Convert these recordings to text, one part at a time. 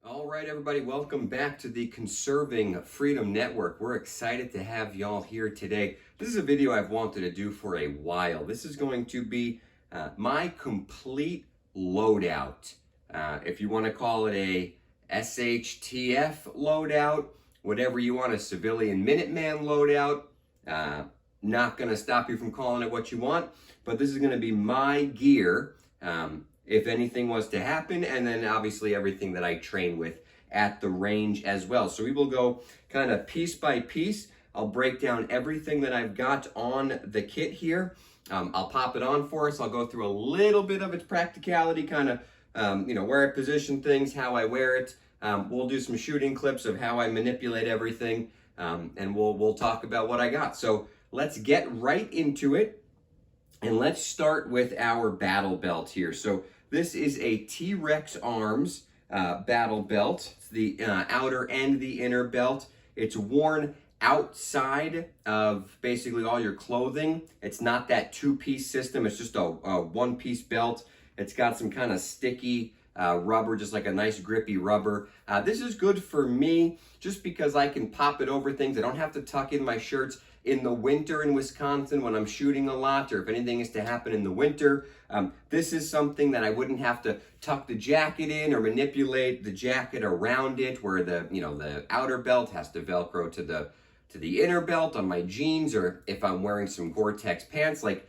All right, everybody, welcome back to the Conserving Freedom Network. We're excited to have y'all here today. This is a video I've wanted to do for a while. This is going to be my complete loadout. If you want to call it a SHTF loadout, whatever you want, a civilian Minuteman loadout, not going to stop you from calling it what you want, but this is going to be my gear. If anything was to happen, and then obviously everything that I train with at the range as well. So we will go kind of piece by piece. I'll break down everything that I've got on the kit here. I'll pop it on for us. I'll go through a little bit of its practicality, kind of, where I position things, how I wear it. We'll do some shooting clips of how I manipulate everything, and we'll talk about what I got. So let's get right into it. And let's start with our battle belt here. So this is a T-Rex Arms battle belt. It's the outer and the inner belt. It's worn outside of basically all your clothing. It's not that two-piece system. It's just a one-piece belt. It's got some kind of sticky rubber, just like a nice grippy rubber. This is good for me just because I can pop it over things. I don't have to tuck in my shirts. In the winter in Wisconsin, when I'm shooting a lot, or if anything is to happen in the winter, this is something that I wouldn't have to tuck the jacket in or manipulate the jacket around it, where the outer belt has to Velcro to the inner belt on my jeans, or if I'm wearing some Gore-Tex pants, like,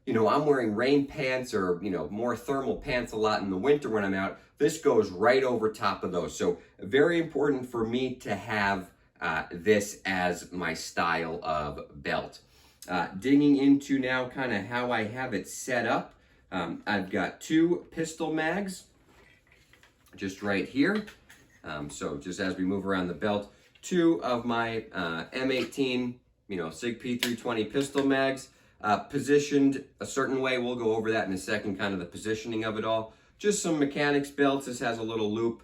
I'm wearing rain pants or, more thermal pants a lot in the winter when I'm out. This goes right over top of those. So very important for me to have this as my style of belt. Digging into now kind of how I have it set up. I've got two pistol mags just right here. So just as we move around the belt, two of my M18, SIG P320 pistol mags, positioned a certain way. We'll go over that in a second, kind of the positioning of it all. Just some mechanics belts. This has a little loop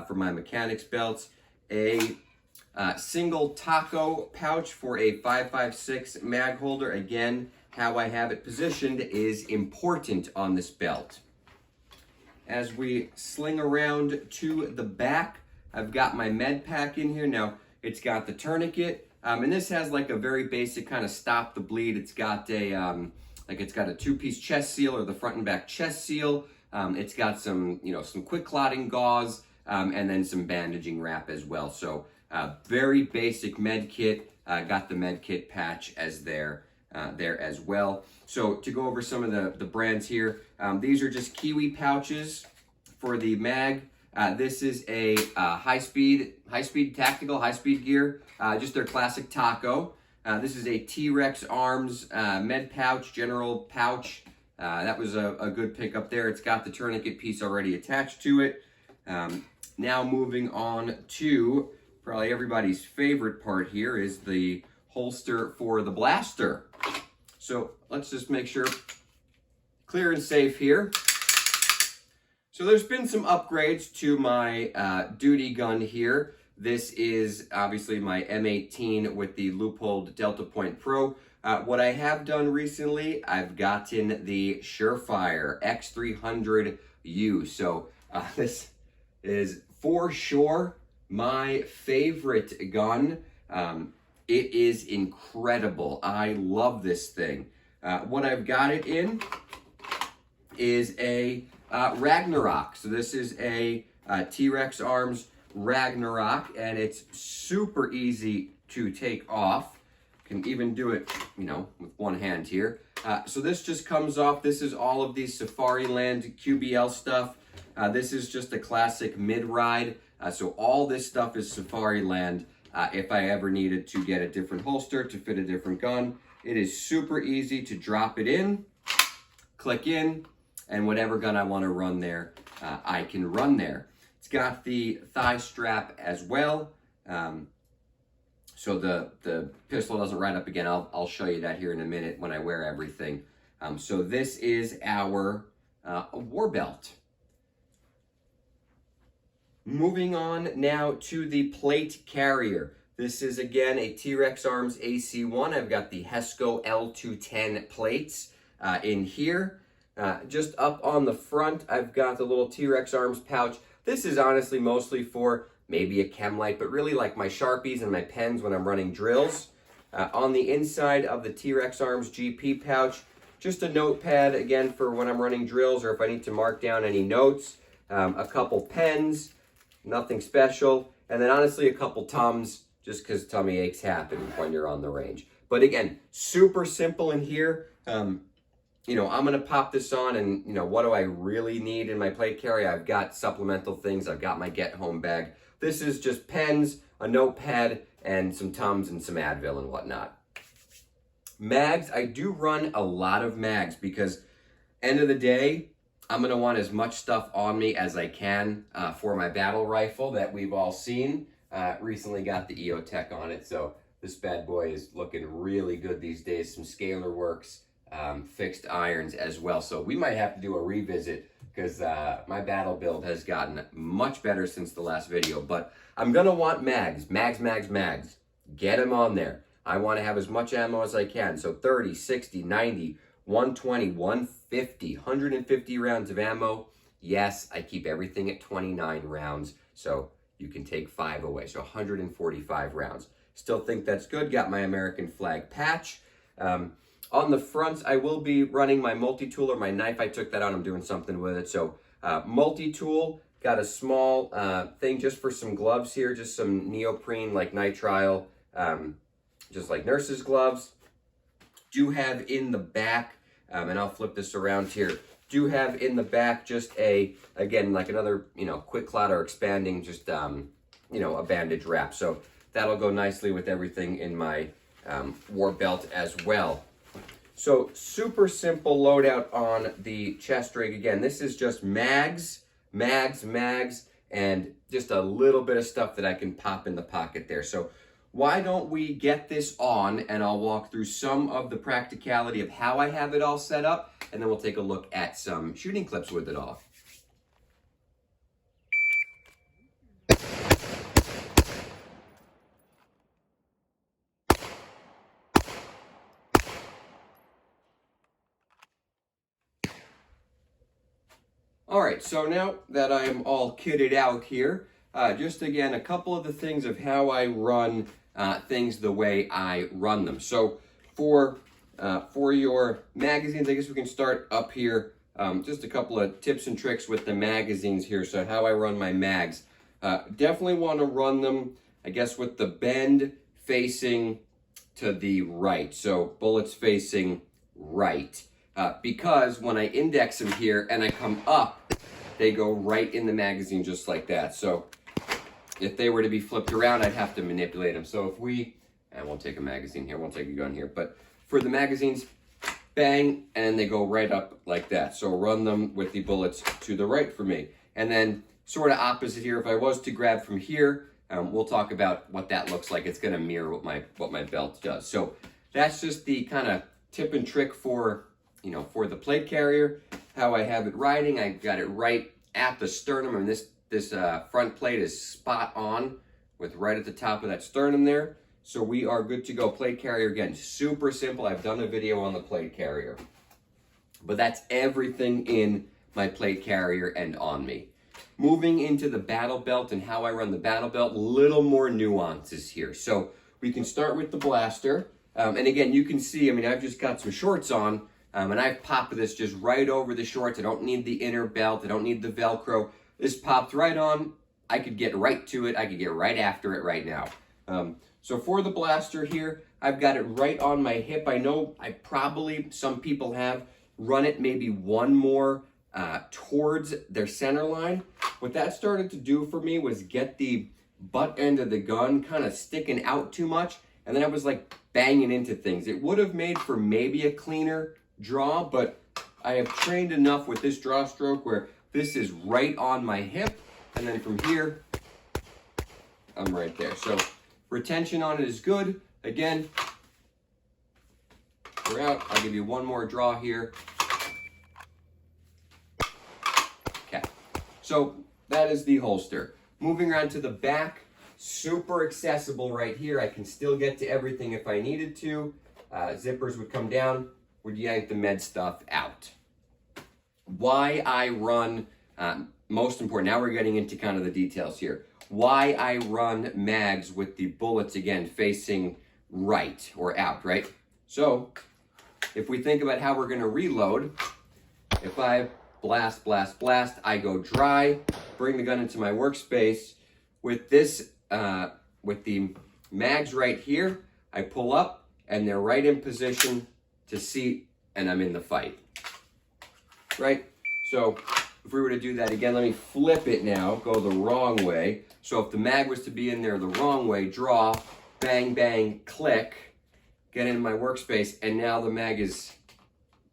for my mechanics belts. A single taco pouch for a 5.56 mag holder. Again, how I have it positioned is important on this belt. As we sling around to the back, I've got my med pack in here. Now, it's got the tourniquet, and this has like a very basic kind of stop the bleed. It's got a it's got a two-piece chest seal, or the front and back chest seal. It's got some some quick clotting gauze, and then some bandaging wrap as well. So very basic med kit. Got the med kit patch as there as well. So to go over some of the brands here, these are just Kiwi pouches for the mag. This is a high-speed tactical, high-speed gear, just their classic taco. This is a T-Rex Arms med pouch, general pouch. That was a good pickup there. It's got the tourniquet piece already attached to it. Now moving on to probably everybody's favorite part here is the holster for the blaster. So let's just make sure clear and safe here. So there's been some upgrades to my duty gun here. This is obviously my M18 with the loopholed Delta Point Pro. What I have done recently, I've gotten the Surefire X300U. So this is for sure my favorite gun. It is incredible. I love this thing. What I've got it in is a Ragnarok. So this is a T-Rex Arms Ragnarok, and it's super easy to take off. Can even do it, with one hand here. So this just comes off. This is all of the Safariland QBL stuff. This is just a classic mid-ride. So all this stuff is Safariland. If I ever needed to get a different holster to fit a different gun, it is super easy to drop it in, click in, and whatever gun I want to run there, I can run there. It's got the thigh strap as well, so the pistol doesn't ride up again. I'll show you that here in a minute when I wear everything. So this is our war belt. Moving on now to the plate carrier. This is again a T-Rex Arms AC1. I've got the Hesco L210 plates in here. Just up on the front, I've got the little T-Rex Arms pouch. This is honestly mostly for maybe a chem light, but really like my Sharpies and my pens when I'm running drills. On the inside of the T-Rex Arms GP pouch, just a notepad, again, for when I'm running drills or if I need to mark down any notes. A couple pens, nothing special. And then honestly, a couple Tums, just because tummy aches happen when you're on the range. But again, super simple in here. You know, I'm going to pop this on and, you know, what do I really need in my plate carrier? I've got supplemental things. I've got my get home bag. This is just pens, a notepad, and some Tums and some Advil and whatnot. Mags, I do run a lot of mags because end of the day, I'm going to want as much stuff on me as I can for my battle rifle that we've all seen. Recently got the EOTech on it, so this bad boy is looking really good these days. Some scalar works, fixed irons as well. So we might have to do a revisit because my battle build has gotten much better since the last video. But I'm going to want mags. Get them on there. I want to have as much ammo as I can. So 30, 60, 90, 120, 150, 150 rounds of ammo. Yes, I keep everything at 29 rounds, so you can take 5 away. So 145 rounds. Still think that's good. Got my American flag patch. On the fronts, I will be running my multi-tool or my knife. I took that out. I'm doing something with it. So multi-tool, got a small thing just for some gloves here, just some neoprene like nitrile, just like nurse's gloves. Do have in the back, and I'll flip this around here, do have in the back just again, like another, you know, quick clot or expanding, just, you know, a bandage wrap. So that'll go nicely with everything in my war belt as well. So super simple loadout on the chest rig. Again, this is just mags, and just a little bit of stuff that I can pop in the pocket there. So why don't we get this on and I'll walk through some of the practicality of how I have it all set up, and then we'll take a look at some shooting clips with it all. All right, so now that I'm all kitted out here, just again, a couple of the things of how I run things the way I run them. So for your magazines, I guess we can start up here. Just a couple of tips and tricks with the magazines here. So how I run my mags. Definitely want to run them, I guess, with the bend facing to the right. So bullets facing right. Because when I index them here and I come up, they go right in the magazine just like that. So if they were to be flipped around, I'd have to manipulate them. So if we, I won't take a magazine here, won't take a gun here, but for the magazines, bang, and they go right up like that. So run them with the bullets to the right for me. And then sort of opposite here, if I was to grab from here, we'll talk about what that looks like. It's gonna mirror what my belt does. So that's just the kind of tip and trick for, you know, for the plate carrier, how I have it riding. I got it right at the sternum, and this front plate is spot on with right at the top of that sternum there. So we are good to go. Plate carrier, again, super simple. I've done a video on the plate carrier. But that's everything in my plate carrier and on me. Moving into the battle belt and how I run the battle belt, little more nuances here. So we can start with the blaster. And again, you can see, I mean, I've just got some shorts on, and I've popped this just right over the shorts. I don't need the inner belt. I don't need the Velcro. This popped right on. I could get right to it. I could get right after it right now. So for the blaster here, I've got it right on my hip. I know some people have run it maybe one more towards their center line. What that started to do for me was get the butt end of the gun kind of sticking out too much, and then I was like banging into things. It would have made for maybe a cleaner draw, but I have trained enough with this draw stroke where this is right on my hip, and then from here, I'm right there. So retention on it is good. Again, we're out. I'll give you one more draw here. Okay, so that is the holster. Moving around to the back, super accessible right here. I can still get to everything if I needed to. Zippers would come down, would yank the med stuff out. Why I run most important, now we're getting into kind of the details here. Why I run mags with the bullets, again, facing right or out, right? So if we think about how we're going to reload, if I blast, blast, blast, I go dry, bring the gun into my workspace. With this, with the mags right here, I pull up and they're right in position to seat, and I'm in the fight, right? So if we were to do that again, let me flip it now, go the wrong way. So if the mag was to be in there the wrong way, draw, bang, bang, click, get into my workspace, and now the mag is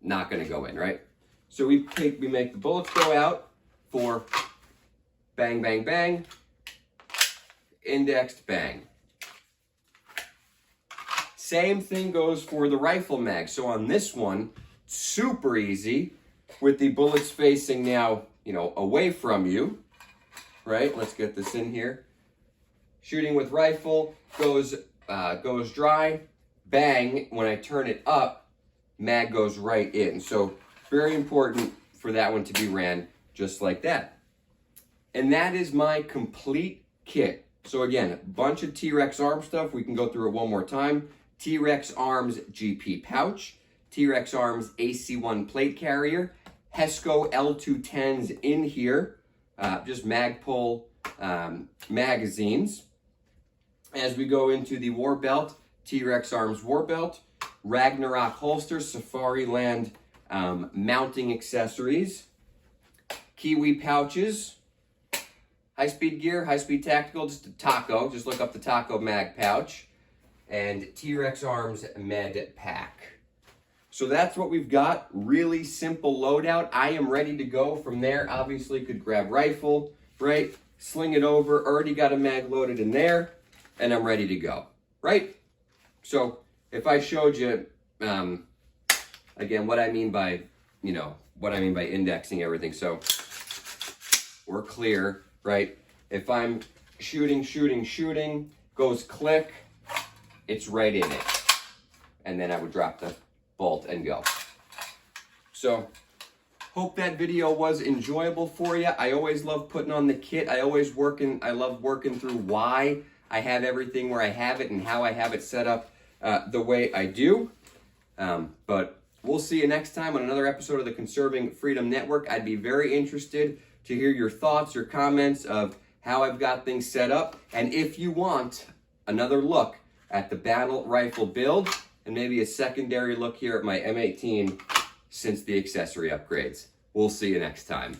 not gonna go in, right? So we make the bullets go out for bang, bang, bang, indexed, bang. Same thing goes for the rifle mag. So on this one, super easy, with the bullets facing now, away from you, right? Let's get this in here. Shooting with rifle, goes dry, bang, when I turn it up, mag goes right in. So very important for that one to be ran just like that. And that is my complete kit. So again, a bunch of T-Rex arm stuff. We can go through it one more time. T-Rex Arms GP pouch, T-Rex Arms AC1 plate carrier, Hesco L210s in here, just Magpul magazines. As we go into the war belt, T-Rex Arms war belt, Ragnarok holsters, Safari Land mounting accessories, Kiwi pouches, high-speed gear, high-speed tactical, just a taco, just look up the taco mag pouch, and T-Rex Arms med pack. So that's what we've got. Really simple loadout. I am ready to go from there. Obviously could grab rifle, right? Sling it over, already got a mag loaded in there, and I'm ready to go, right? So if I showed you, again, what I mean by indexing everything. So we're clear, right? If I'm shooting, goes click, it's right in it. And then I would drop the bolt and go. So hope that video was enjoyable for you. I always love putting on the kit. I love working through why I have everything where I have it and how I have it set up the way I do. But we'll see you next time on another episode of the Conserving Freedom Network. I'd be very interested to hear your thoughts, your comments of how I've got things set up. And if you want another look at the battle rifle build and maybe a secondary look here at my M18 since the accessory upgrades. We'll see you next time.